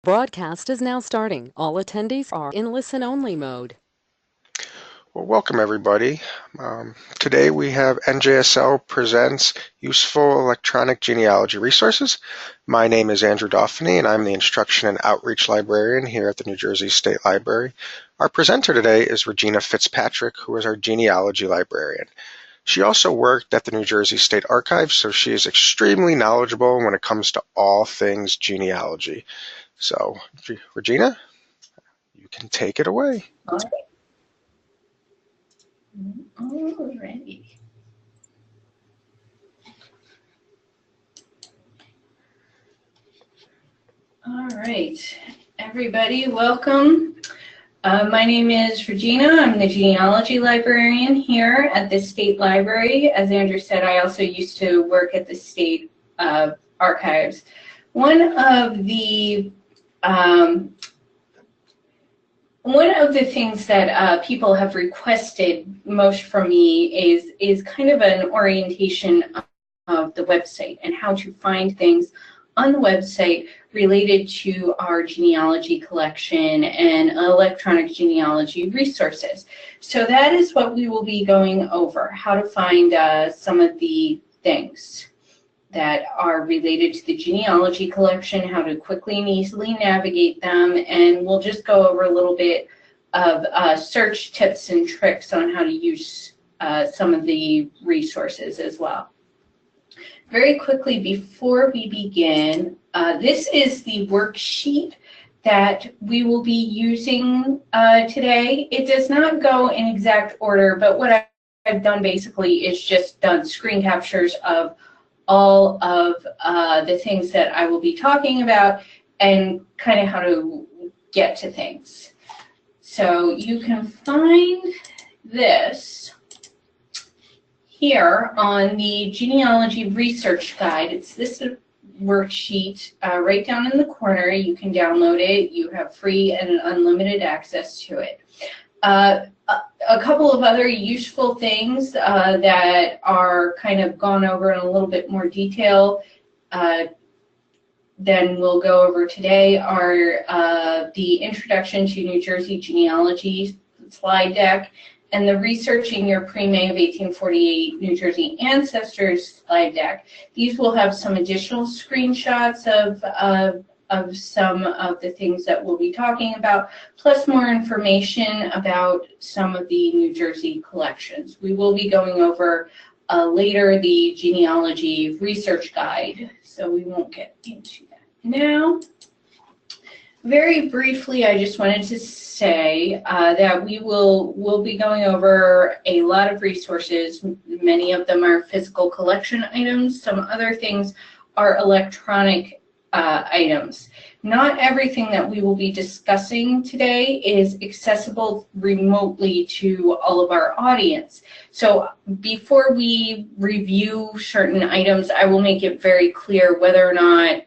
Broadcast is now starting. All attendees are in listen-only mode. Well, welcome everybody. Today we have NJSL presents Useful Electronic Genealogy Resources. My name is Andrew Dauphiny and I'm the Instruction and Outreach Librarian here at the New Jersey State Library. Our presenter today is Regina Fitzpatrick, who is our Genealogy Librarian. She also worked at the New Jersey State Archives, so she is extremely knowledgeable when it comes to all things genealogy. So, Regina, you can take it away. Alrighty. All right, everybody, welcome. My name is Regina. I'm the genealogy librarian here at the State Library. As Andrew said, I also used to work at the State Archives. One of the things that people have requested most from me is kind of an orientation of the website and how to find things on the website related to our genealogy collection and electronic genealogy resources. So that is what we will be going over, how to find some of the things that are related to the genealogy collection, how to quickly and easily navigate them, and we'll just go over a little bit of search tips and tricks on how to use some of the resources as well. Very quickly before we begin, this is the worksheet that we will be using today. It does not go in exact order, but what I've done basically is just done screen captures of all of the things that I will be talking about and kind of how to get to things. So you can find this here on the Genealogy Research Guide. It's this worksheet right down in the corner. You can download it. You have free and unlimited access to it. A couple of other useful things that are kind of gone over in a little bit more detail than we'll go over today are the Introduction to New Jersey Genealogy slide deck and the Researching Your Pre-May of 1848 New Jersey Ancestors slide deck. These will have some additional screenshots of some of the things that we'll be talking about, plus more information about some of the New Jersey collections. We will be going over later the Genealogy Research Guide, so we won't get into that now. Very briefly, I just wanted to say that we'll be going over a lot of resources. Many of them are physical collection items. Some other things are electronic items. Not everything that we will be discussing today is accessible remotely to all of our audience. So before we review certain items, I will make it very clear whether or not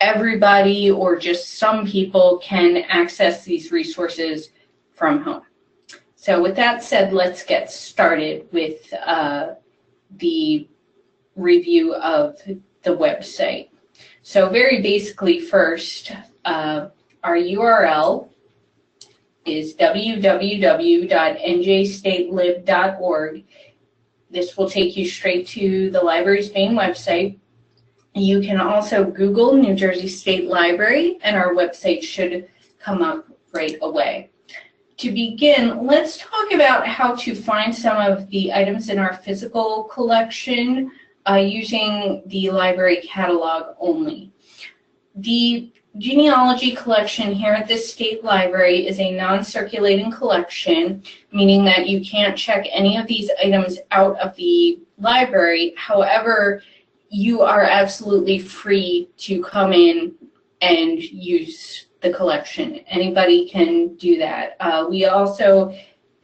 everybody or just some people can access these resources from home. So with that said, let's get started with the review of the website. So very basically first, our URL is www.njstatelib.org. This will take you straight to the library's main website. You can also Google New Jersey State Library and our website should come up right away. To begin, let's talk about how to find some of the items in our physical collection using the library catalog only. The genealogy collection here at the State Library is a non-circulating collection, meaning that you can't check any of these items out of the library. However, you are absolutely free to come in and use the collection. Anybody can do that.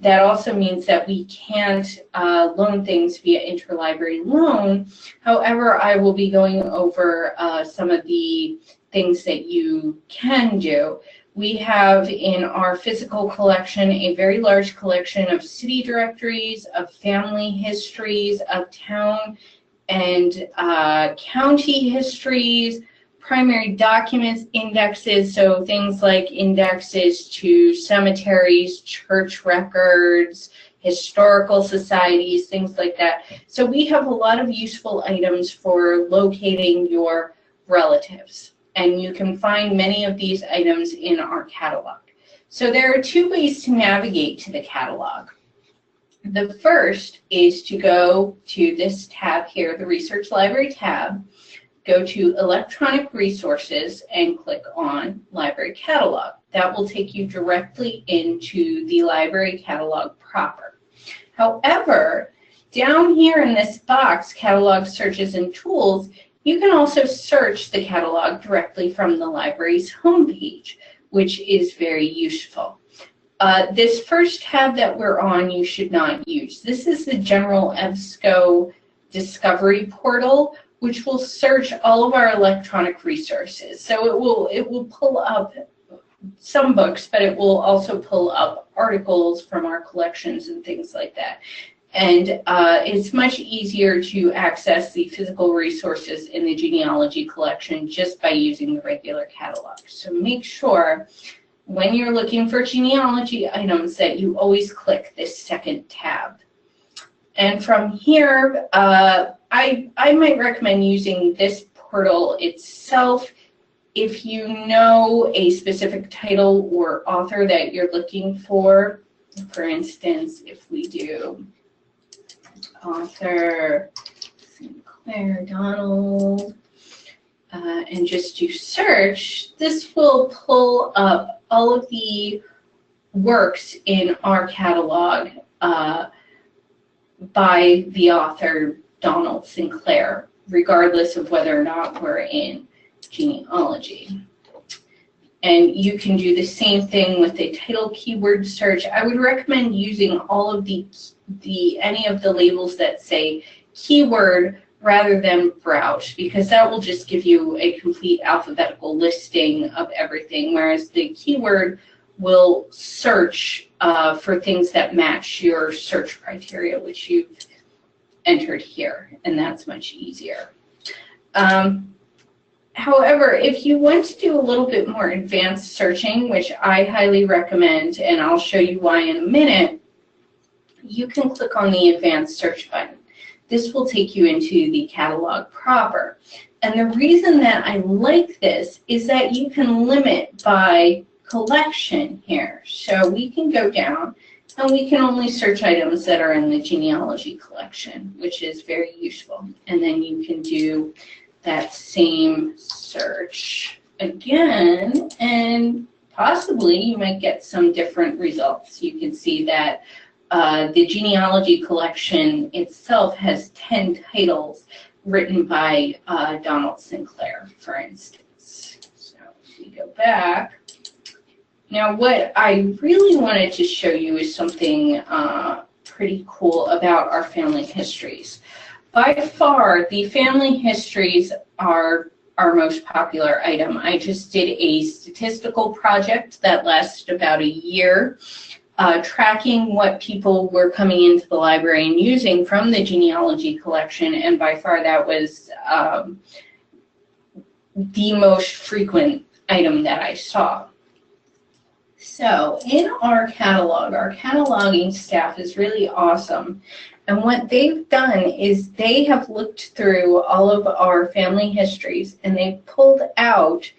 That also means that we can't loan things via interlibrary loan. However, I will be going over some of the things that you can do. We have in our physical collection a very large collection of city directories, of family histories, of town and county histories, primary documents indexes, so things like indexes to cemeteries, church records, historical societies, things like that. So we have a lot of useful items for locating your relatives, and you can find many of these items in our catalog. So there are two ways to navigate to the catalog. The first is to go to this tab here, the Research Library tab, go to Electronic Resources and click on Library Catalog. That will take you directly into the library catalog proper. However, down here in this box, Catalog Searches and Tools, you can also search the catalog directly from the library's homepage, which is very useful. This first tab that we're on, you should not use. This is the General EBSCO Discovery Portal, which will search all of our electronic resources. So it will pull up some books, but it will also pull up articles from our collections and things like that. And it's much easier to access the physical resources in the genealogy collection just by using the regular catalog. So make sure when you're looking for genealogy items that you always click this second tab. And from here, I might recommend using this portal itself. If you know a specific title or author that you're looking for instance, if we do author Sinclair Donald and just do search, this will pull up all of the works in our catalog by the author Donald Sinclair, regardless of whether or not we're in genealogy. And you can do the same thing with a title keyword search. I would recommend using all of any of the labels that say keyword rather than browse, because that will just give you a complete alphabetical listing of everything, whereas the keyword will search for things that match your search criteria, which you've entered here, and that's much easier. However, if you want to do a little bit more advanced searching, which I highly recommend, and I'll show you why in a minute, you can click on the Advanced Search button. This will take you into the catalog proper. And the reason that I like this is that you can limit by collection here. So we can go down and we can only search items that are in the genealogy collection, which is very useful. And then you can do that same search again, and possibly you might get some different results. You can see that the genealogy collection itself has 10 titles written by Donald Sinclair, for instance. So if we go back, now what I really wanted to show you is something pretty cool about our family histories. By far, the family histories are our most popular item. I just did a statistical project that lasted about a year, tracking what people were coming into the library and using from the genealogy collection, and by far that was the most frequent item that I saw. So in our catalog, our cataloging staff is really awesome. And what they've done is they have looked through all of our family histories, and they've pulled out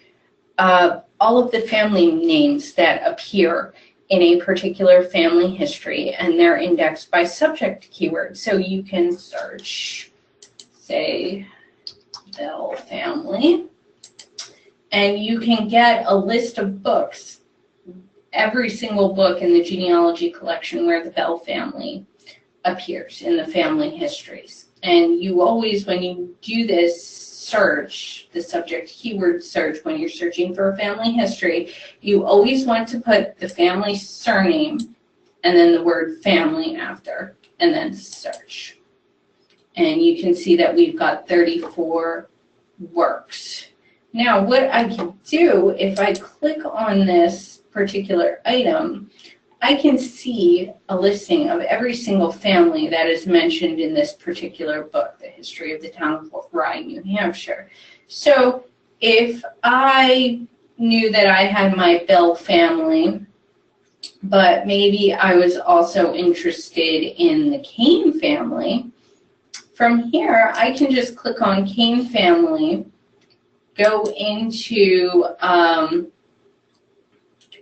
all of the family names that appear in a particular family history, and they're indexed by subject keyword. So you can search, say, Bell family, and you can get a list of books, every single book in the genealogy collection where the Bell family appears in the family histories. And you always, when you do this search, the subject keyword search, when you're searching for a family history, you always want to put the family surname and then the word family after, and then search. And you can see that we've got 34 works. Now what I can do, if I click on this particular item, I can see a listing of every single family that is mentioned in this particular book, The History of the Town of Rye, New Hampshire. So if I knew that I had my Bell family, but maybe I was also interested in the Kane family, from here I can just click on Kane family, go into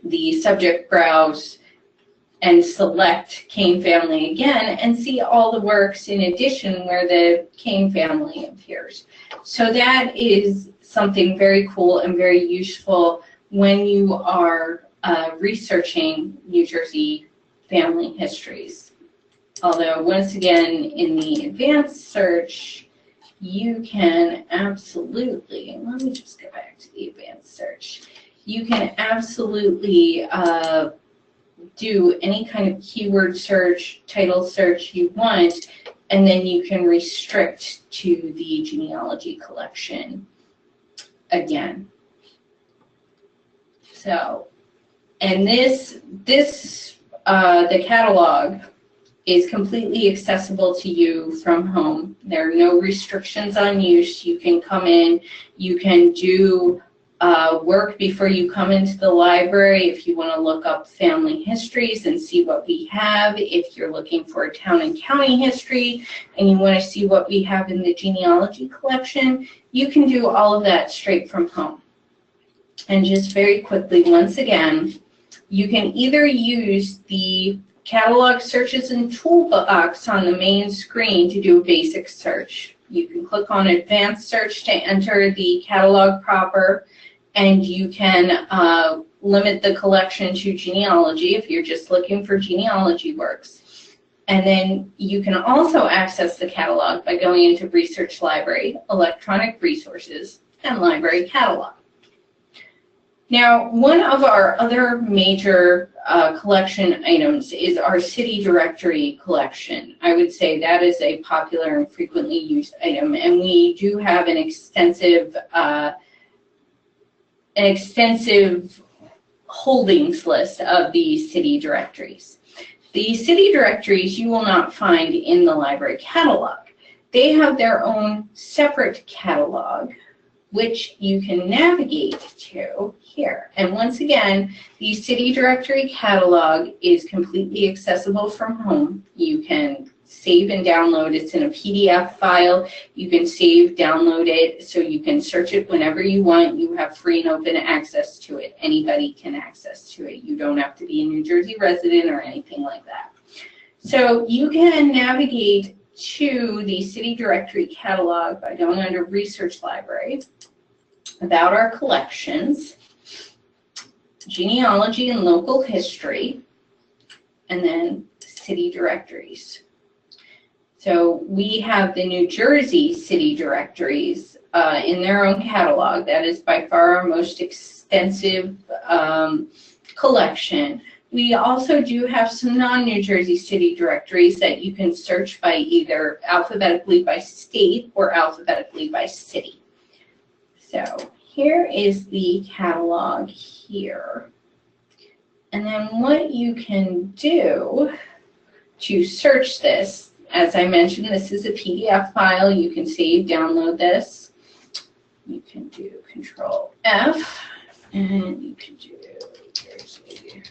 the subject browse, and select Kane family again, and see all the works in addition where the Kane family appears. So that is something very cool and very useful when you are researching New Jersey family histories. Although, once again, in the advanced search, you can absolutely, let me just go back to the advanced search, you can absolutely do any kind of keyword search, title search you want, and then you can restrict to the genealogy collection again. So, and the catalog is completely accessible to you from home. There are no restrictions on use. You can come in, you can do work before you come into the library if you want to look up family histories and see what we have. If you're looking for a town and county history and you want to see what we have in the genealogy collection, you can do all of that straight from home. And just very quickly, once again, you can either use the catalog searches and toolbox on the main screen to do a basic search. You can click on advanced search to enter the catalog proper, and you can limit the collection to genealogy if you're just looking for genealogy works. And then you can also access the catalog by going into Research Library, Electronic Resources, and Library Catalog. Now, one of our other major collection items is our city directory collection. I would say that is a popular and frequently used item, and we do have an extensive holdings list of the city directories. The city directories you will not find in the library catalog. They have their own separate catalog, which you can navigate to here. And once again, the city directory catalog is completely accessible from home. You can save and download. It's in a PDF file. You can save, download it, so you can search it whenever you want. You have free and open access to it. Anybody can access to it. You don't have to be a New Jersey resident or anything like that. So you can navigate to the city directory catalog by going under Research Library, about our collections, genealogy and local history, and then city directories. So we have the New Jersey city directories in their own catalog. That is by far our most extensive collection. We also do have some non-New Jersey city directories that you can search by either alphabetically by state or alphabetically by city. So here is the catalog here. And then what you can do to search this, as I mentioned, this is a PDF file. You can save, download this. You can do Control F, and you can do Jersey.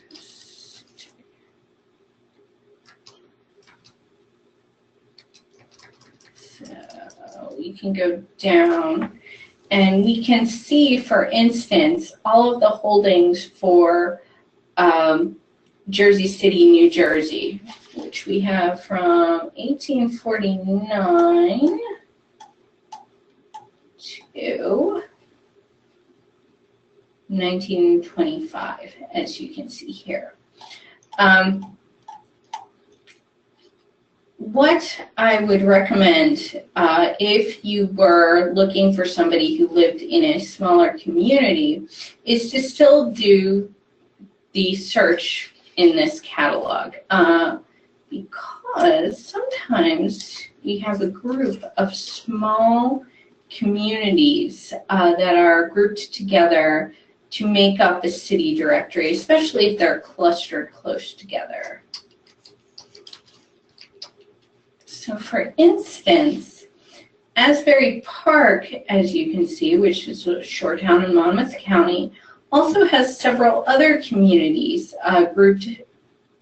So you can go down, and we can see, for instance, all of the holdings for Jersey City, New Jersey, which we have from 1849 to 1925, as you can see here. What I would recommend if you were looking for somebody who lived in a smaller community is to still do the search in this catalog, because sometimes we have a group of small communities that are grouped together to make up a city directory, especially if they're clustered close together. So for instance, Asbury Park, as you can see, which is a shore town in Monmouth County, also has several other communities grouped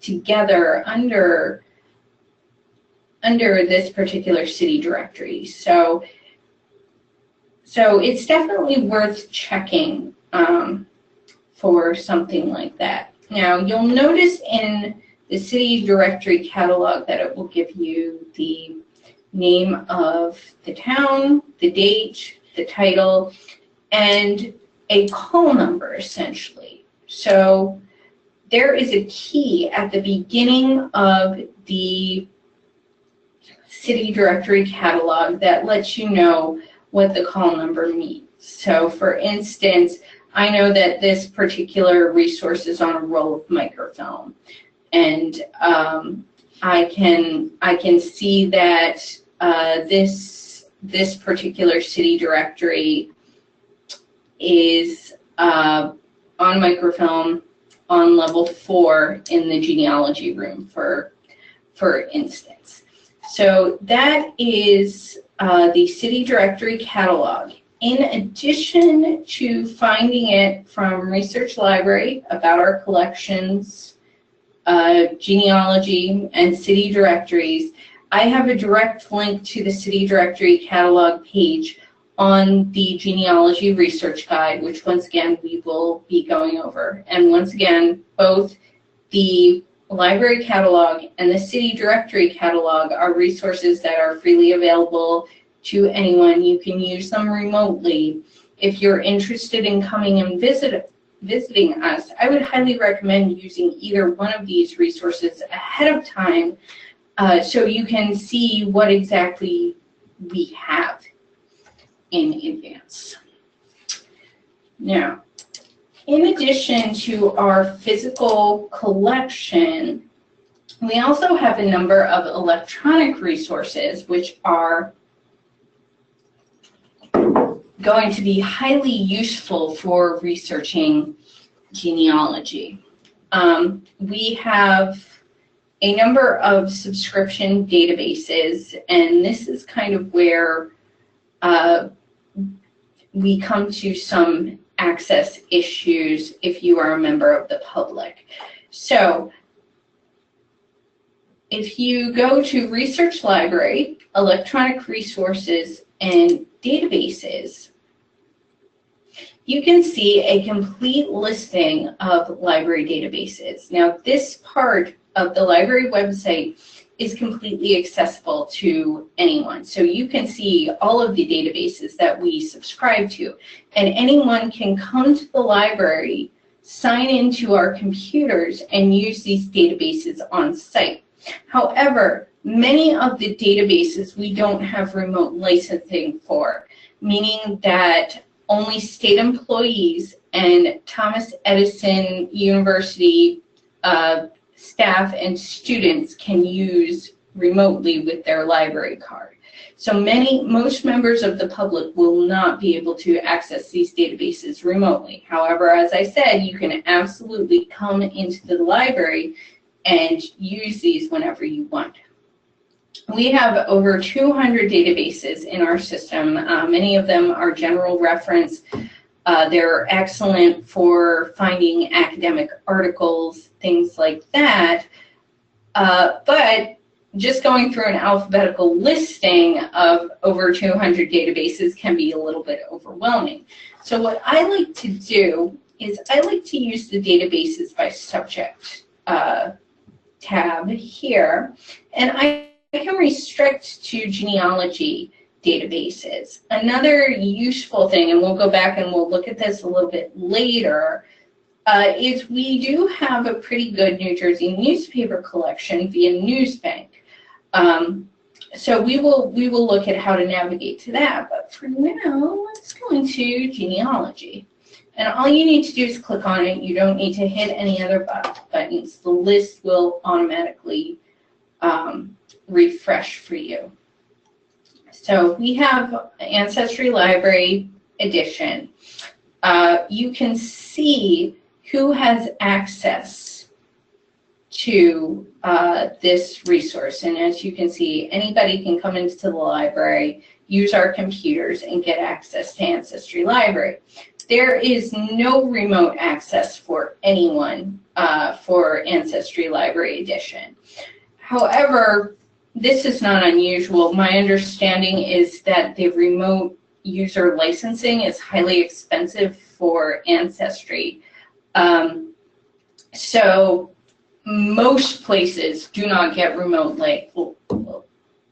together under this particular city directory. So it's definitely worth checking for something like that. Now, you'll notice in the city directory catalog that it will give you the name of the town, the date, the title, and a call number, essentially. So there is a key at the beginning of the city directory catalog that lets you know what the call number means. So for instance, I know that this particular resource is on a roll of microfilm, and I can see that this particular city directory is on microfilm on level 4 in the genealogy room, for instance. So that is the city directory catalog. In addition to finding it from Research Library about our collections, genealogy, and city directories, I have a direct link to the city directory catalog page on the genealogy research guide, which once again we will be going over. And once again, both the library catalog and the city directory catalog are resources that are freely available to anyone. You can use them remotely. If you're interested in coming and visiting us, I would highly recommend using either one of these resources ahead of time so you can see what exactly we have in advance. Now, in addition to our physical collection, we also have a number of electronic resources which are going to be highly useful for researching genealogy. We have a number of subscription databases, and this is kind of where we come to some access issues if you are a member of the public. So if you go to Research Library, Electronic Resources, and Databases, you can see a complete listing of library databases. Now, this part of the library website is completely accessible to anyone. So you can see all of the databases that we subscribe to, and anyone can come to the library, sign into our computers, and use these databases on site. However, many of the databases we don't have remote licensing for, meaning that only state employees and Thomas Edison University staff and students can use remotely with their library card. So most members of the public will not be able to access these databases remotely. However, as I said, you can absolutely come into the library and use these whenever you want. We have over 200 databases in our system. Many of them are general reference. They're excellent for finding academic articles, things like that. But just going through an alphabetical listing of over 200 databases can be a little bit overwhelming. So what I like to do is I like to use the databases by subject tab here, and I can restrict to genealogy databases. Another useful thing, and we'll go back and we'll look at this a little bit later, is we do have a pretty good New Jersey newspaper collection via Newsbank. So we will look at how to navigate to that, but for now, let's go into genealogy. And all you need to do is click on it. You don't need to hit any other buttons. The list will automatically refresh for you. So we have Ancestry Library Edition. You can see who has access to this resource. And as you can see, anybody can come into the library use our computers and get access to Ancestry Library. There is no remote access for anyone for Ancestry Library Edition. However, this is not unusual. My understanding is that the remote user licensing is highly expensive for Ancestry. So most places do not get remote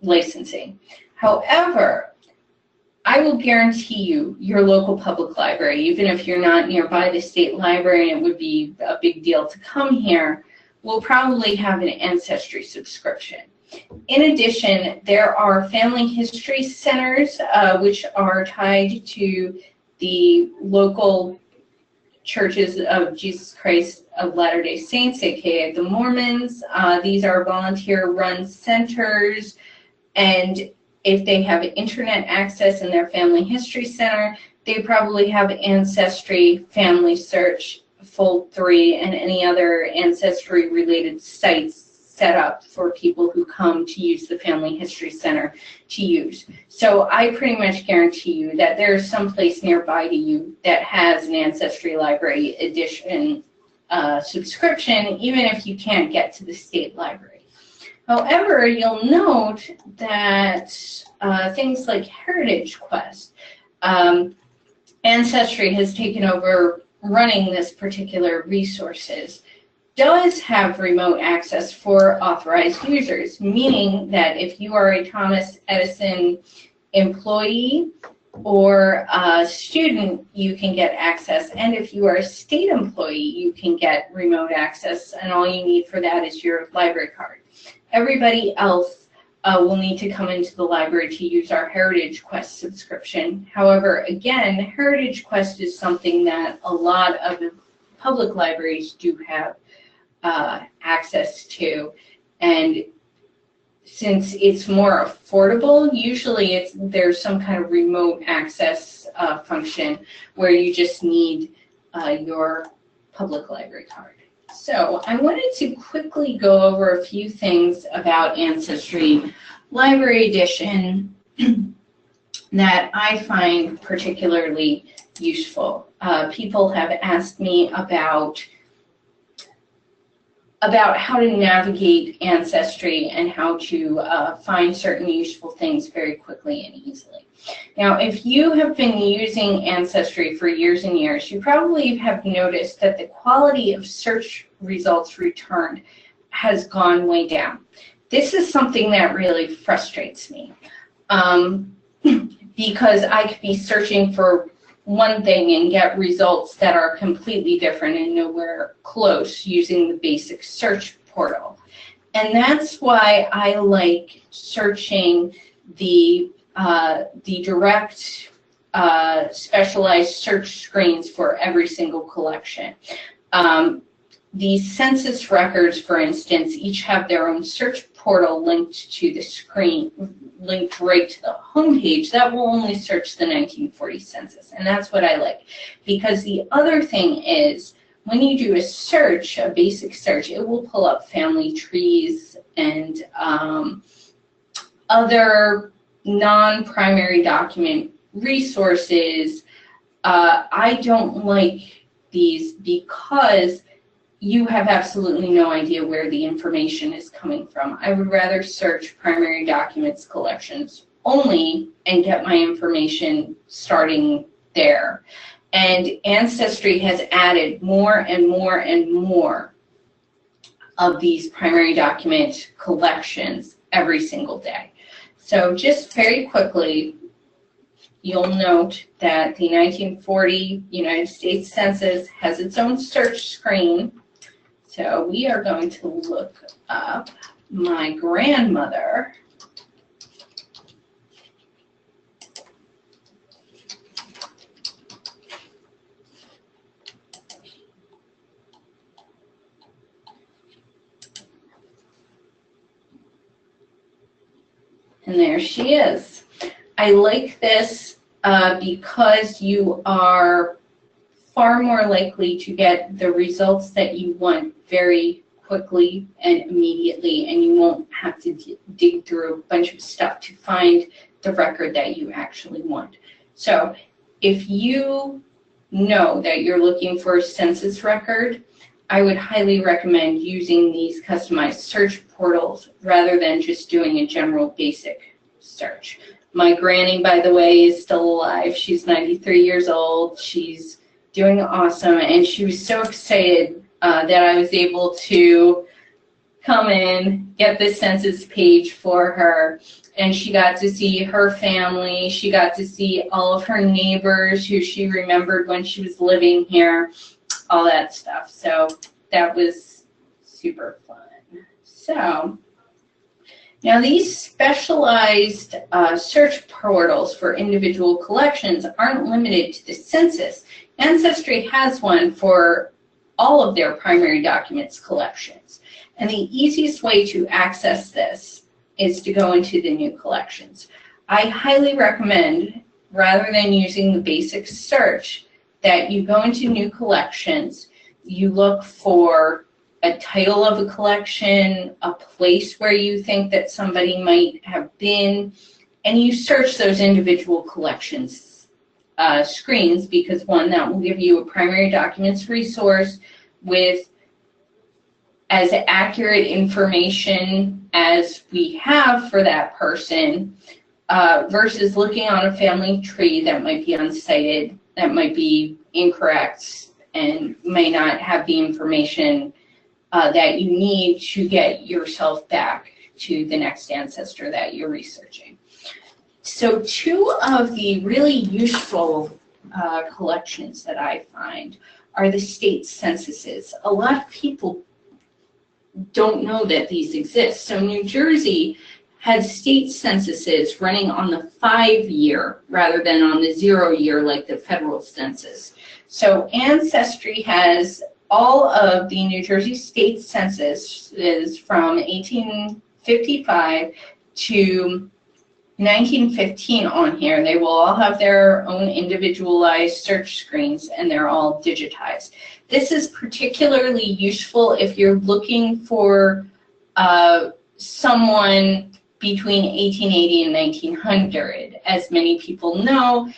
licensing. However, I will guarantee you your local public library, even if you're not nearby the state library and it would be a big deal to come here, will probably have an Ancestry subscription. In addition, there are family history centers which are tied to the local Churches of Jesus Christ of Latter-day Saints, aka the Mormons. These are volunteer-run centers, and if they have internet access in their family history center, they probably have Ancestry, Familysearch, Fold3, and any other Ancestry-related sites set up for people who come to use the Family History Center to use. So I pretty much guarantee you that there's some place nearby to you that has an Ancestry Library Edition subscription, even if you can't get to the state library. However, you'll note that things like Heritage Quest, Ancestry has taken over running this particular resources, does have remote access for authorized users, meaning that if you are a Thomas Edison employee or a student, you can get access. And if you are a state employee, you can get remote access, and all you need for that is your library card. Everybody else will need to come into the library to use our Heritage Quest subscription. However, again, Heritage Quest is something that a lot of public libraries do have access to, and since it's more affordable, usually there's some kind of remote access function where you just need your public library card. So I wanted to quickly go over a few things about Ancestry Library Edition that I find particularly useful. People have asked me about how to navigate Ancestry and how to find certain useful things very quickly and easily. Now, if you have been using Ancestry for years and years, you probably have noticed that the quality of search results returned has gone way down. This is something that really frustrates me because I could be searching for one thing and get results that are completely different and nowhere close using the basic search portal. And that's why I like searching the direct specialized search screens for every single collection. The census records, for instance, each have their own search portal linked to the screen, linked right to the homepage that will only search the 1940 census. And that's what I like. Because the other thing is, when you do a search, a basic search, it will pull up family trees and other non-primary document resources. I don't like these because you have absolutely no idea where the information is coming from. I would rather search primary documents collections only and get my information starting there. And Ancestry has added more and more and more of these primary document collections every single day. So just very quickly, you'll note that the 1940 United States Census has its own search screen. So we are going to look up my grandmother. And there she is. I like this because you are far more likely to get the results that you want very quickly and immediately, and you won't have to dig through a bunch of stuff to find the record that you actually want. So if you know that you're looking for a census record, I would highly recommend using these customized search portals rather than just doing a general basic search. My granny, by the way, is still alive. She's 93 years old. She's doing awesome, and she was so excited that I was able to come in, get the census page for her, and she got to see her family. She got to see all of her neighbors who she remembered when she was living here, all that stuff. So that was super fun. So now these specialized search portals for individual collections aren't limited to the census. Ancestry has one for all of their primary documents collections. And the easiest way to access this is to go into the new collections. I highly recommend, rather than using the basic search, that you go into new collections, you look for a title of a collection, a place where you think that somebody might have been, and you search those individual collections screens, because one, that will give you a primary documents resource with as accurate information as we have for that person, versus looking on a family tree that might be unsighted, that might be incorrect, and may not have the information that you need to get yourself back to the next ancestor that you're researching. So two of the really useful collections that I find are the state censuses. A lot of people don't know that these exist. So New Jersey has state censuses running on the 5-year rather than on the 0-year like the federal census. So Ancestry has all of the New Jersey state censuses from 1855 to 1915 on here. They will all have their own individualized search screens, and they're all digitized. This is particularly useful if you're looking for someone between 1880 and 1900. As many people know,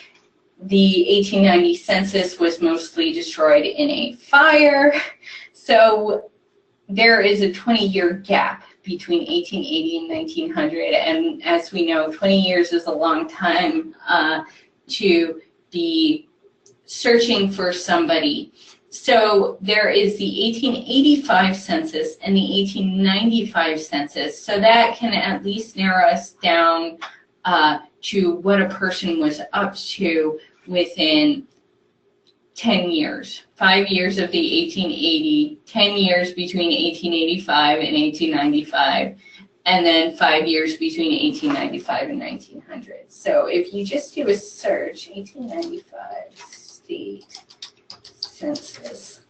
the 1890 census was mostly destroyed in a fire, so there is a 20-year gap between 1880 and 1900, and as we know, 20 years is a long time to be searching for somebody. So there is the 1885 census and the 1895 census, so that can at least narrow us down to what a person was up to within 10 years. 5 years of the 1880, 10 years between 1885 and 1895, and then 5 years between 1895 and 1900. So if you just do a search, 1895 state census,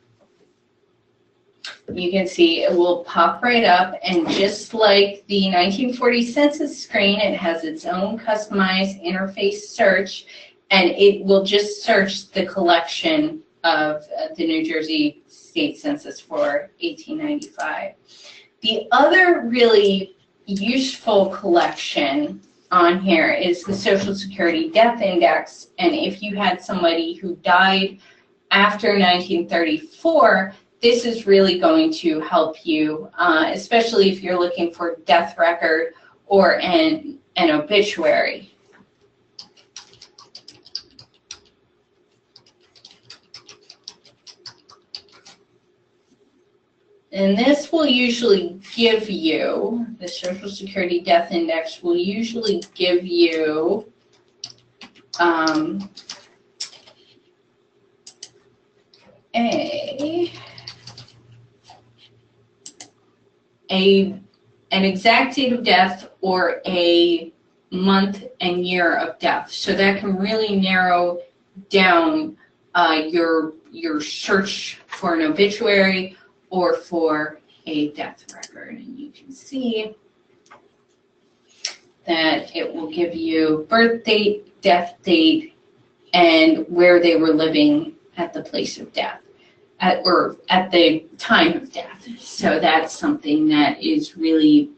you can see it will pop right up, and just like the 1940 census screen, it has its own customized interface search, and it will just search the collection of the New Jersey state census for 1895. The other really useful collection on here is the Social Security Death Index, and if you had somebody who died after 1934, this is really going to help you, especially if you're looking for a death record or an obituary. And this will usually give you, the Social Security Death Index will usually give you an exact date of death or a month and year of death. So that can really narrow down your search for an obituary or for a death record. And you can see that it will give you birth date, death date, and where they were living at the place of death, or at the time of death. So that's something that is really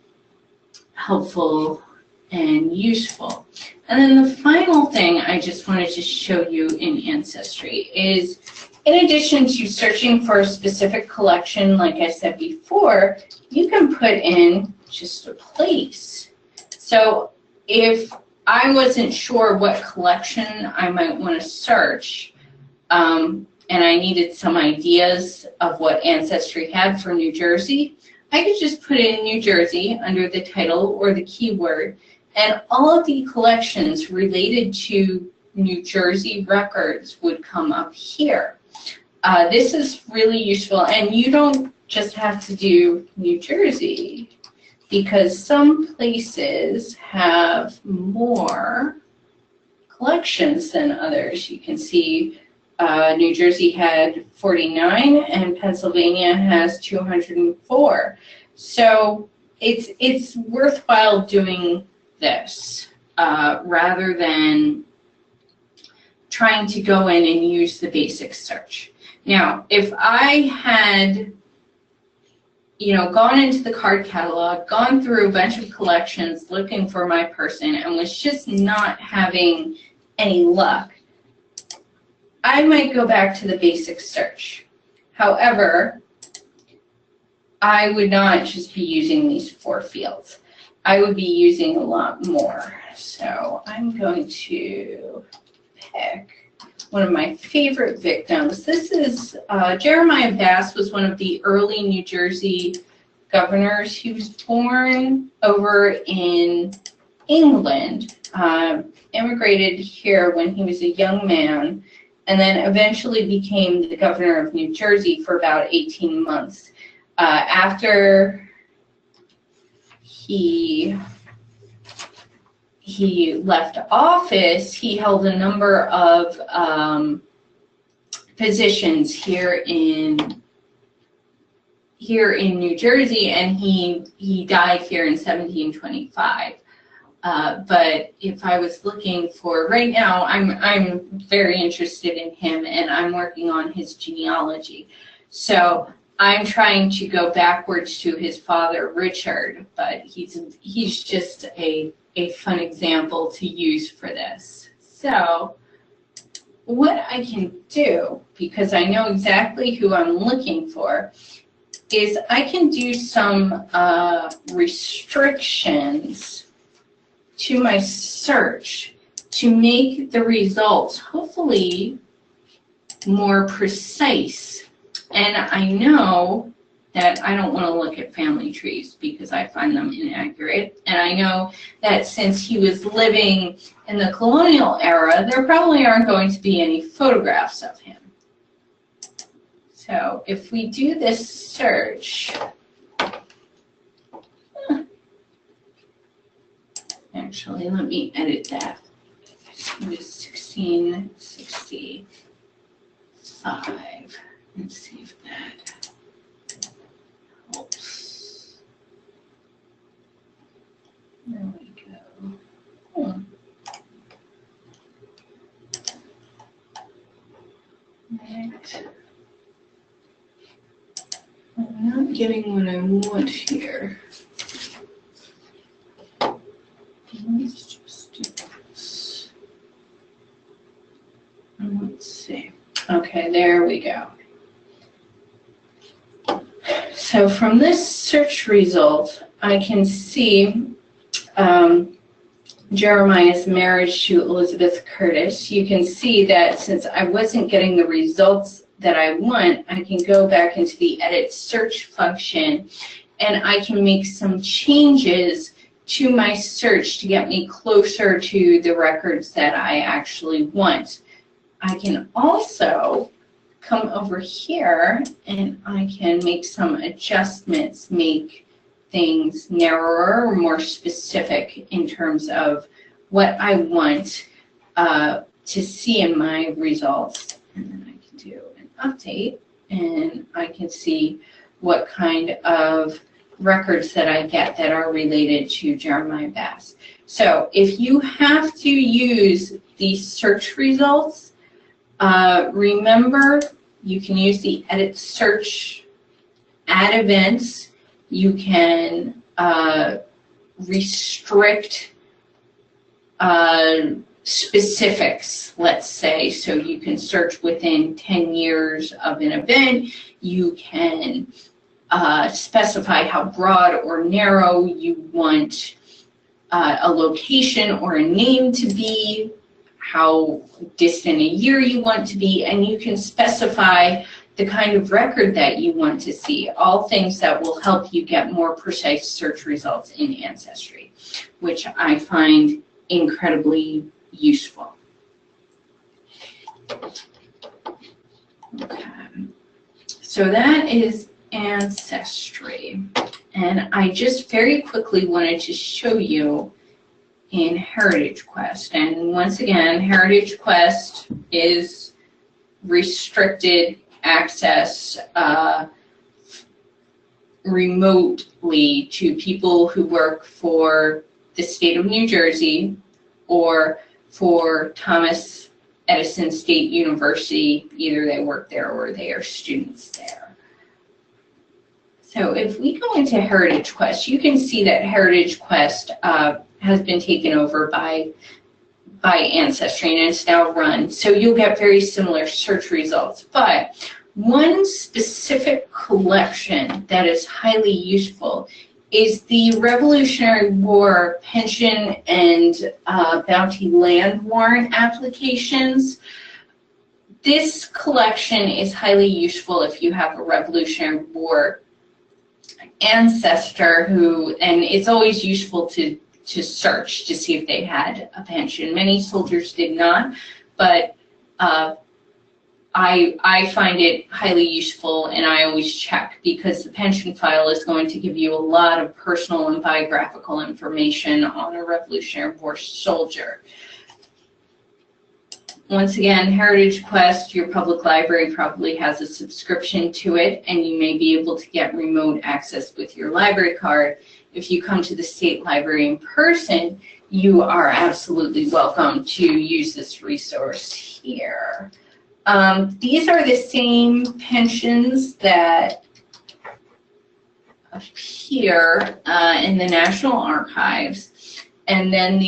helpful and useful. And then the final thing I just wanted to show you in Ancestry is, in addition to searching for a specific collection, like I said before, you can put in just a place. So if I wasn't sure what collection I might want to search, and I needed some ideas of what Ancestry had for New Jersey, I could just put in New Jersey under the title or the keyword, and all of the collections related to New Jersey records would come up here. This is really useful, and you don't just have to do New Jersey, because some places have more collections than others. You can see New Jersey had 49 and Pennsylvania has 204. So it's worthwhile doing this rather than trying to go in and use the basic search. Now, if I had gone into the card catalog, gone through a bunch of collections looking for my person and was just not having any luck, I might go back to the basic search. However, I would not just be using these 4 fields. I would be using a lot more. So I'm going to pick one of my favorite victims. This is Jeremiah Bass was one of the early New Jersey governors. He was born over in England, immigrated here when he was a young man, and then eventually became the governor of New Jersey for about 18 months. After he left office, he held a number of positions here in New Jersey, and he died here in 1725. But if I was looking for, right now, I'm very interested in him, and I'm working on his genealogy. So I'm trying to go backwards to his father, Richard, but he's just a fun example to use for this. So what I can do, because I know exactly who I'm looking for, is I can do some restrictions to my search to make the results hopefully more precise. And I know that I don't want to look at family trees because I find them inaccurate. And I know that since he was living in the colonial era, there probably aren't going to be any photographs of him. So if we do this search, actually, let me edit that. It is 1665. Let's see if that helps. There we go. Right. I'm not getting what I want here. Let's just do this. Let's see. Okay, there we go. So from this search result, I can see Jeremiah's marriage to Elizabeth Curtis. You can see that since I wasn't getting the results that I want, I can go back into the edit search function and I can make some changes to my search to get me closer to the records that I actually want. I can also come over here and I can make some adjustments, make things narrower or more specific in terms of what I want to see in my results. And then I can do an update and I can see what kind of records that I get that are related to Jeremiah Bass. So if you have to use these search results, remember you can use the edit search, add events, you can restrict specifics, let's say. So you can search within 10 years of an event. You can specify how broad or narrow you want a location or a name to be, how distant a year you want to be, and you can specify the kind of record that you want to see, all things that will help you get more precise search results in Ancestry, which I find incredibly useful. Okay. So that is Ancestry. And I just very quickly wanted to show you in Heritage Quest. And once again, Heritage Quest is restricted access remotely to people who work for the state of New Jersey or for Thomas Edison State University. Either they work there or they are students there. So if we go into Heritage Quest, you can see that Heritage Quest has been taken over by Ancestry, and it's now run. So you'll get very similar search results. But one specific collection that is highly useful is the Revolutionary War pension and bounty land warrant applications. This collection is highly useful if you have a Revolutionary War ancestor who, and it's always useful to search to see if they had a pension. Many soldiers did not, but I find it highly useful, and I always check because the pension file is going to give you a lot of personal and biographical information on a Revolutionary War soldier. Once again, Heritage Quest, your public library probably has a subscription to it, and you may be able to get remote access with your library card. If you come to the state library in person, you are absolutely welcome to use this resource here. These are the same pensions that appear in the National Archives, and then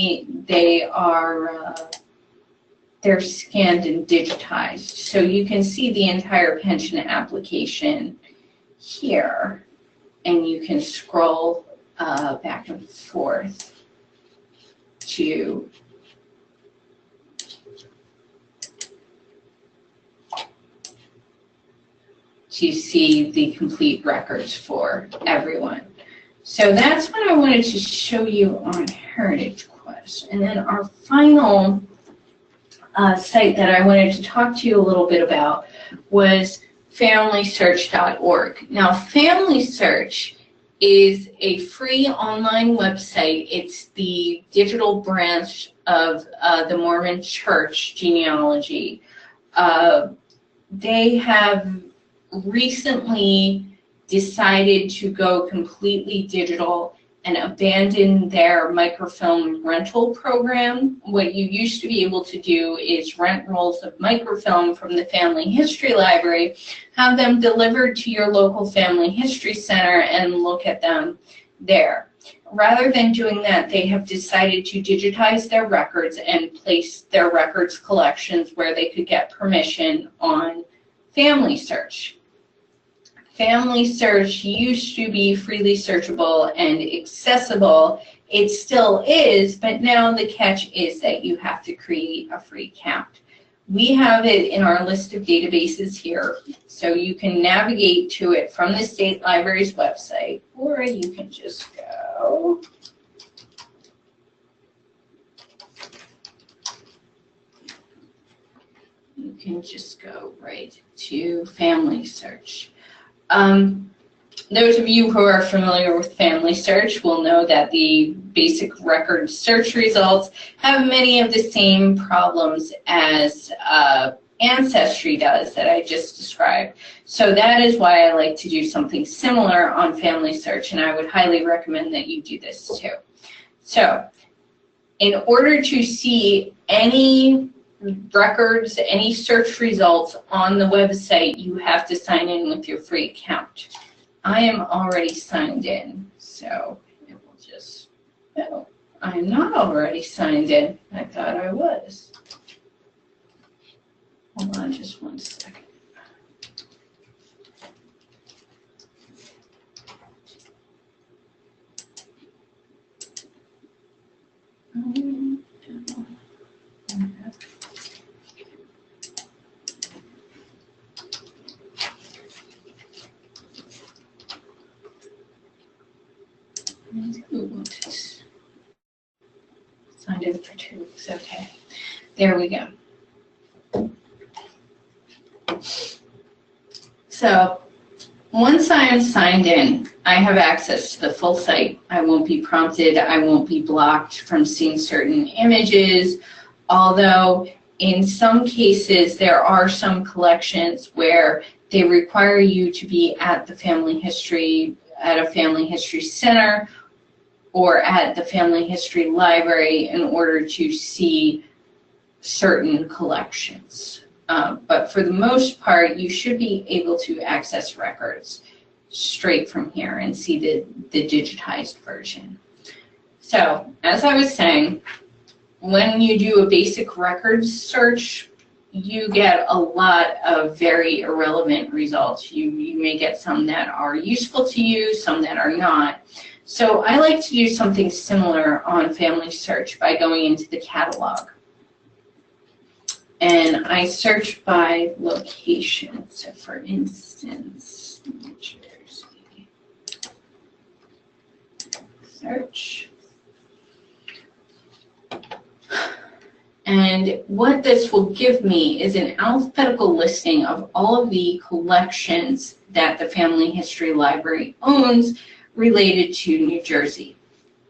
they're scanned and digitized. So you can see the entire pension application here, and you can scroll back and forth to see the complete records for everyone. So that's what I wanted to show you on Heritage Quest. And then our final site that I wanted to talk to you a little bit about was Familysearch.org. Now, Familysearch is a free online website. It's the digital branch of the Mormon Church Genealogy. They have recently decided to go completely digital and abandon their microfilm rental program. What you used to be able to do is rent rolls of microfilm from the Family History Library, have them delivered to your local Family History Center, and look at them there. Rather than doing that, they have decided to digitize their records and place their records collections where they could get permission on Familysearch. Familysearch used to be freely searchable and accessible. It still is, but now the catch is that you have to create a free account. We have it in our list of databases here, so you can navigate to it from the State Library's website, or you can just go. You can just go right to Familysearch. Those of you who are familiar with Familysearch will know that the basic record search results have many of the same problems as Ancestry does that I just described. So that is why I like to do something similar on Familysearch, and I would highly recommend that you do this too. So in order to see any records, any search results on the website, you have to sign in with your free account. I am already signed in, so it will just, oh, I'm not already signed in. I thought I was. Hold on just one second. Signed in for 2 weeks. Okay. There we go. So once I am signed in, I have access to the full site. I won't be prompted. I won't be blocked from seeing certain images, although in some cases there are some collections where they require you to be at the family history, at a family history center or at the family history library in order to see certain collections. But for the most part, you should be able to access records straight from here and see the digitized version. So, as I was saying, when you do a basic records search, you get a lot of very irrelevant results. You may get some that are useful to you, some that are not. So I like to do something similar on Familysearch by going into the catalog. And I search by location. So for instance, New Jersey. Search. And what this will give me is an alphabetical listing of all of the collections that the Family History Library owns related to New Jersey.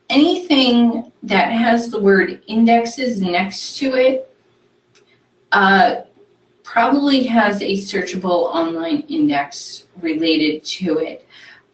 Anything that has the word indexes next to it probably has a searchable online index related to it.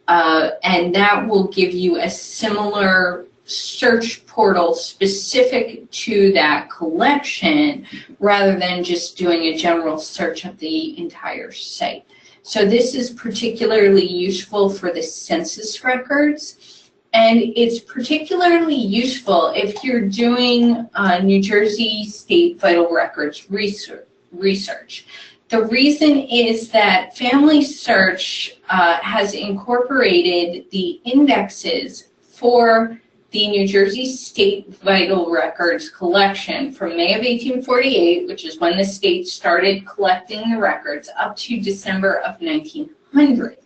And that will give you a similar search portal specific to that collection rather than just doing a general search of the entire site. So this is particularly useful for the census records, and it's particularly useful if you're doing New Jersey state vital records research. The reason is that Familysearch has incorporated the indexes for the New Jersey State Vital Records collection from May of 1848, which is when the state started collecting the records, up to December of 1900.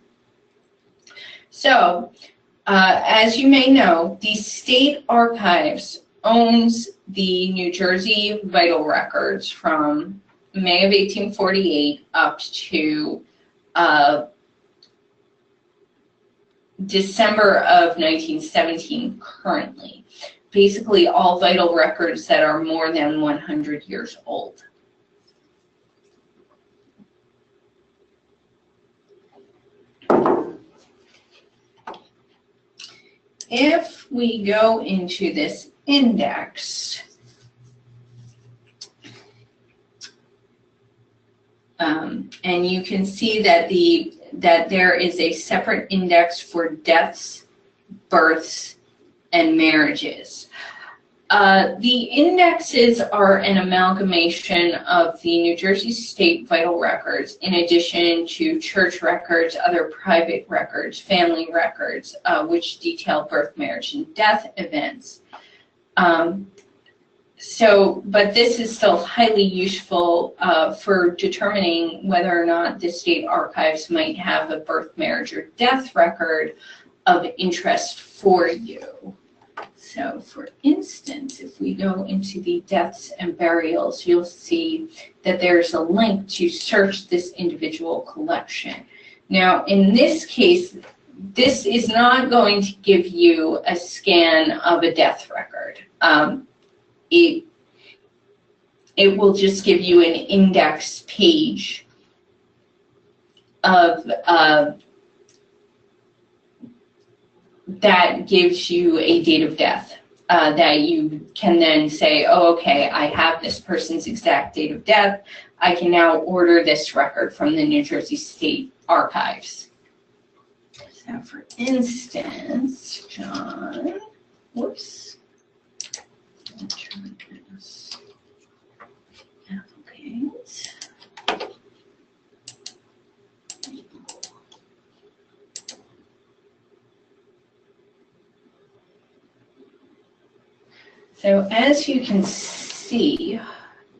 So, as you may know, the state archives owns the New Jersey Vital Records from May of 1848 up to December of 1917 currently. Basically all vital records that are more than 100 years old. If we go into this index, and you can see that there is a separate index for deaths, births, and marriages. The indexes are an amalgamation of the New Jersey State Vital Records in addition to church records, other private records, family records, which detail birth, marriage, and death events. But this is still highly useful for determining whether or not the state archives might have a birth, marriage, or death record of interest for you. So for instance, if we go into the deaths and burials, you'll see that there's a link to search this individual collection. Now, in this case, this is not going to give you a scan of a death record. It will just give you an index page of that gives you a date of death that you can then say, oh, okay, I have this person's exact date of death. I can now order this record from the New Jersey State Archives. So for instance, John, whoops. Applicants. So as you can see,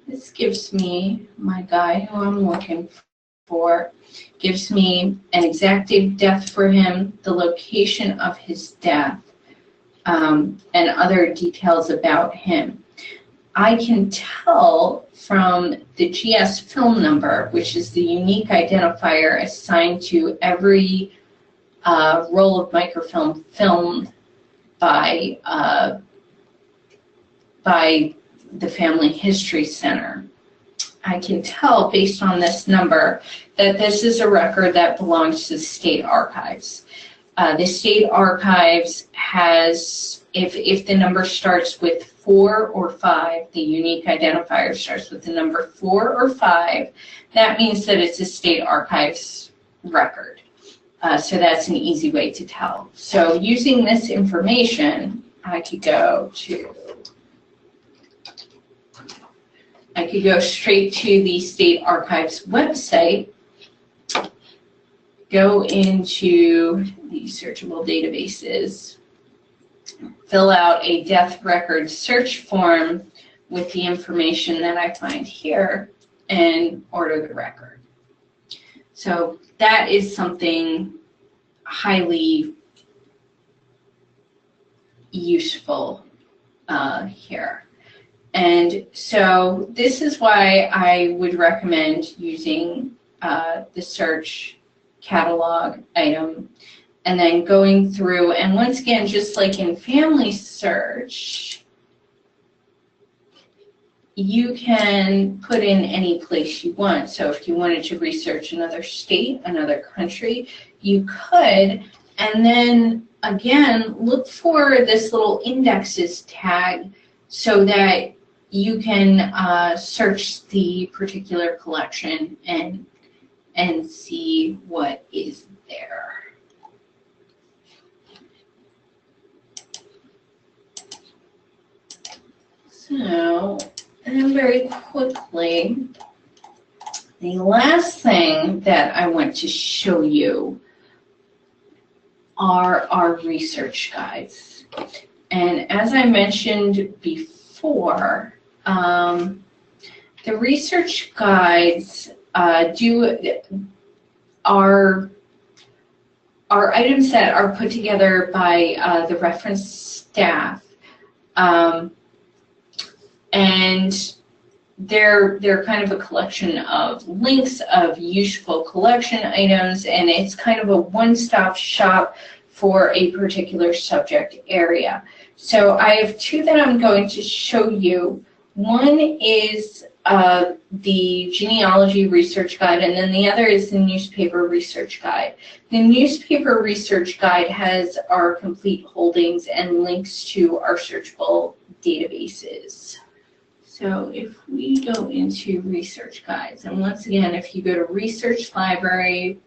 this gives me my guy who I'm looking for, gives me an exact date of death for him, the location of his death, and other details about him. I can tell from the GS film number, which is the unique identifier assigned to every roll of microfilm filmed by the Family History Center. I can tell based on this number that this is a record that belongs to the State Archives. The State Archives has, if the number starts with 4 or 5, the unique identifier starts with the number 4 or 5, that means that it's a State Archives record. So that's an easy way to tell. So using this information, I could go straight to the State Archives website, go into the searchable databases, fill out a death record search form with the information that I find here, and order the record. So that is something highly useful here. And so this is why I would recommend using the search catalog item and then going through, and once again, just like in Family Search, you can put in any place you want. So if you wanted to research another state, another country, you could, and then again, look for this little indexes tag so that you can search the particular collection and see what is there. So, and then very quickly, the last thing that I want to show you are our research guides. And as I mentioned before, the research guides are items that are put together by the reference staff, and they're kind of a collection of links of useful collection items, and it's kind of a one-stop shop for a particular subject area. So I have two that I'm going to show you. One is the Genealogy Research Guide, and then the other is the Newspaper Research Guide. The Newspaper Research Guide has our complete holdings and links to our searchable databases. So if we go into Research Guides, and once again, if you go to Research Library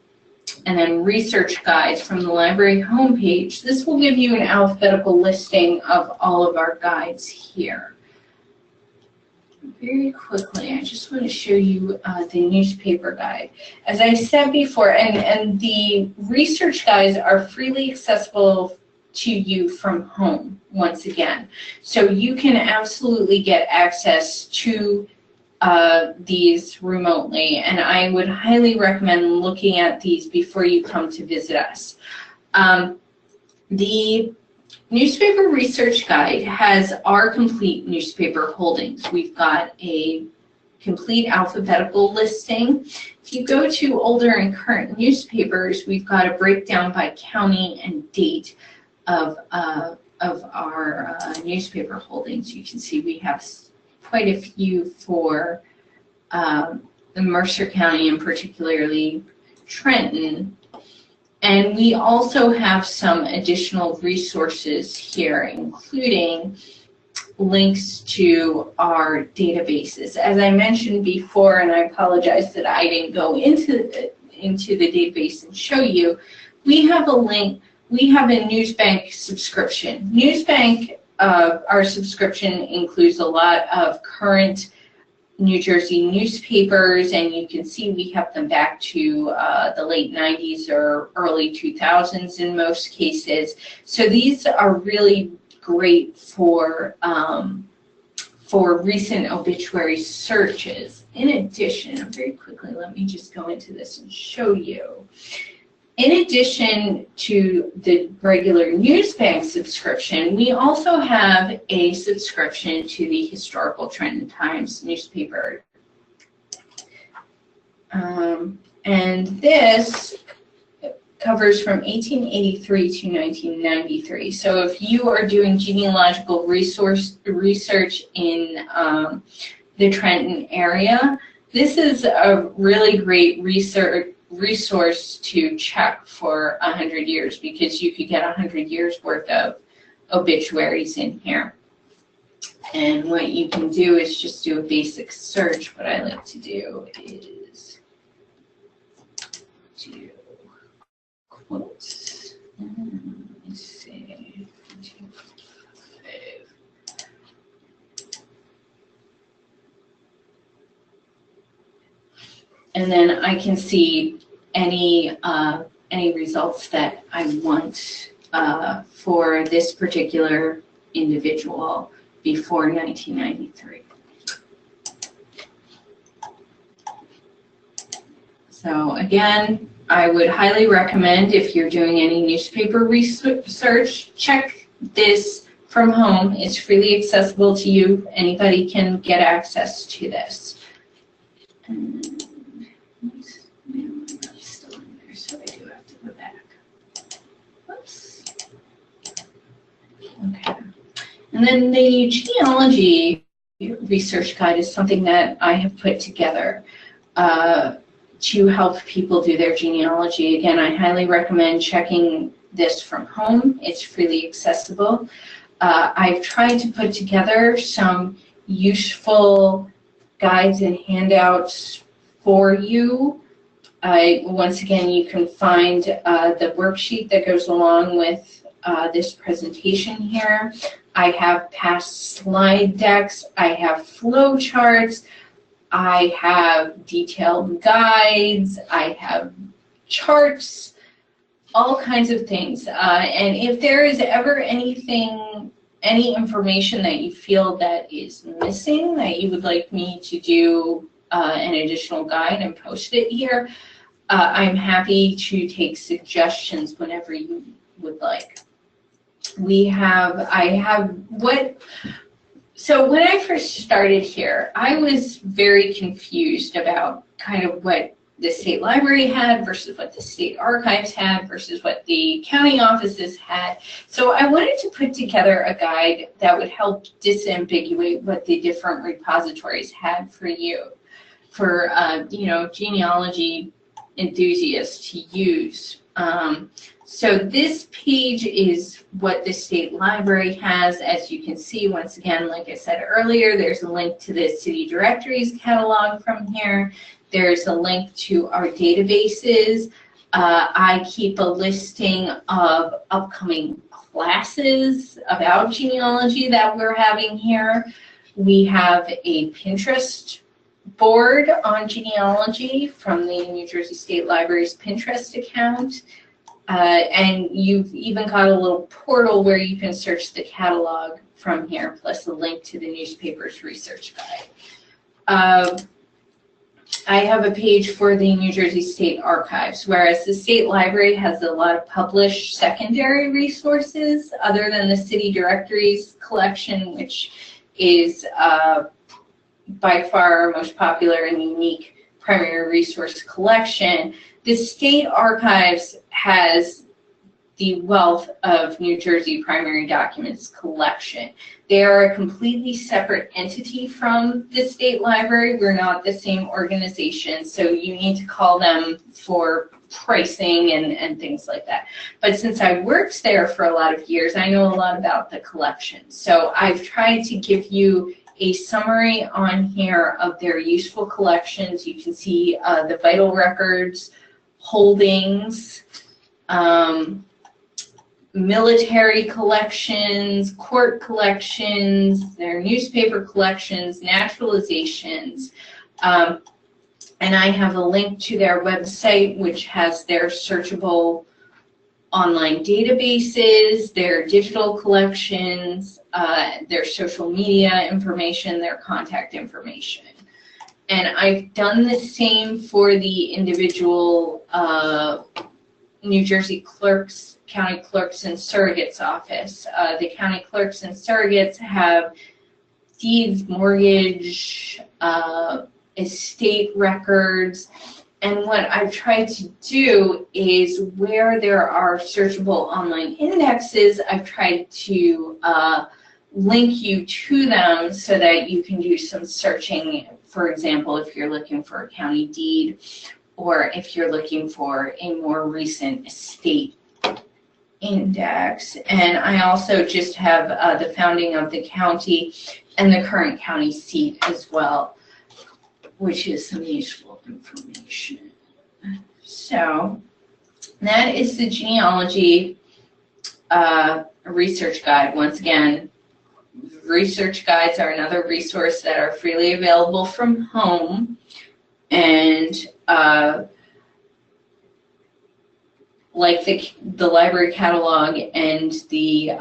and then Research Guides from the library homepage, this will give you an alphabetical listing of all of our guides here. Very quickly, I just want to show you the newspaper guide. As I said before, and the research guides are freely accessible to you from home, once again. So you can absolutely get access to these remotely, and I would highly recommend looking at these before you come to visit us. The Newspaper Research Guide has our complete newspaper holdings. We've got a complete alphabetical listing. If you go to older and current newspapers, we've got a breakdown by county and date of our newspaper holdings. You can see we have quite a few for the Mercer County and particularly Trenton. And we also have some additional resources here, including links to our databases. As I mentioned before, and I apologize that I didn't go into the database and show you, we have a link, we have a Newsbank subscription. Newsbank our subscription includes a lot of current New Jersey newspapers, and you can see we have them back to the late 90s or early 2000s in most cases. So these are really great for recent obituary searches. In addition, very quickly, let me just go into this and show you. In addition to the regular Newsbank subscription, we also have a subscription to the Historical Trenton Times newspaper. And this covers from 1883 to 1993. So if you are doing genealogical research in the Trenton area, this is a really great resource to check for 100 years, because you could get 100 years worth of obituaries in here. And what you can do is just do a basic search. What I like to do is do quotes. Let's see. 1, 2, 5. And then I can see any results that I want for this particular individual before 1993. So again, I would highly recommend, if you're doing any newspaper research, check this from home. It's freely accessible to you. Anybody can get access to this. And that's still in there, so I do have to go back. Whoops. Okay. And then the genealogy research guide is something that I have put together to help people do their genealogy. Again, I highly recommend checking this from home. It's freely accessible. I've tried to put together some useful guides and handouts for you. Once again, you can find the worksheet that goes along with this presentation here. I have past slide decks. I have flow charts. I have detailed guides. I have charts, all kinds of things. And if there is ever anything, any information that you feel that is missing, that you would like me to do an additional guide and post it here, I'm happy to take suggestions whenever you would like. So when I first started here, I was very confused about kind of what the state library had versus what the state archives had versus what the county offices had. So I wanted to put together a guide that would help disambiguate what the different repositories had for you, for genealogy enthusiasts to use. So this page is what the state library has. As you can see, once again, like I said earlier, there's a link to the city directories catalog from here. There's a link to our databases. I keep a listing of upcoming classes about genealogy that we're having here. We have a Pinterest board on genealogy from the New Jersey State Library's Pinterest account. And you've even got a little portal where you can search the catalog from here, plus a link to the newspaper's research guide. I have a page for the New Jersey State Archives, whereas the State Library has a lot of published secondary resources other than the city directories collection, which is by far our most popular and unique primary resource collection. The State Archives has the wealth of New Jersey primary documents collection. They are a completely separate entity from the State Library. We're not the same organization, so you need to call them for pricing and things like that. But since I worked there for a lot of years, I know a lot about the collection. So I've tried to give you a summary on here of their useful collections. You can see the vital records, holdings. military collections, court collections, their newspaper collections, naturalizations. And I have a link to their website, which has their searchable online databases, their digital collections, their social media information, their contact information. And I've done the same for the individual New Jersey clerks, county clerks and surrogates office. The county clerks and surrogates have deeds, mortgage, estate records, and what I've tried to do is where there are searchable online indexes, I've tried to link you to them so that you can do some searching. For example, if you're looking for a county deed, or if you're looking for a more recent estate index. And I also just have the founding of the county and the current county seat as well, which is some useful information. So that is the genealogy research guide. Once again, research guides are another resource that are freely available from home, and like the library catalog and the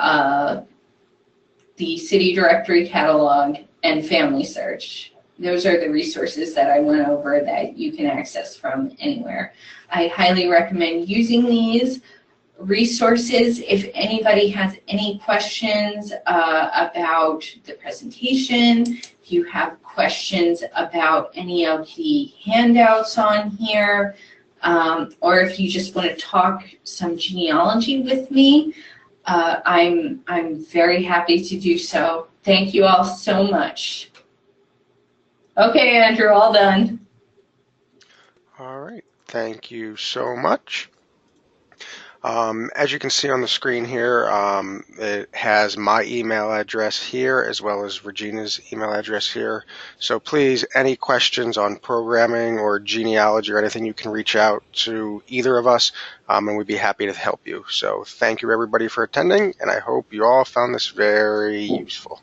city directory catalog and Familysearch. Those are the resources that I went over that you can access from anywhere. I highly recommend using these resources. If anybody has any questions about the presentation, if you have questions about any of the handouts on here, or if you just want to talk some genealogy with me, I'm very happy to do so. Thank you all so much. Okay, Andrew, all done. All right, thank you so much. As you can see on the screen here, it has my email address here as well as Regina's email address here. So please, any questions on programming or genealogy or anything, you can reach out to either of us, and we'd be happy to help you. So thank you everybody for attending, and I hope you all found this very useful.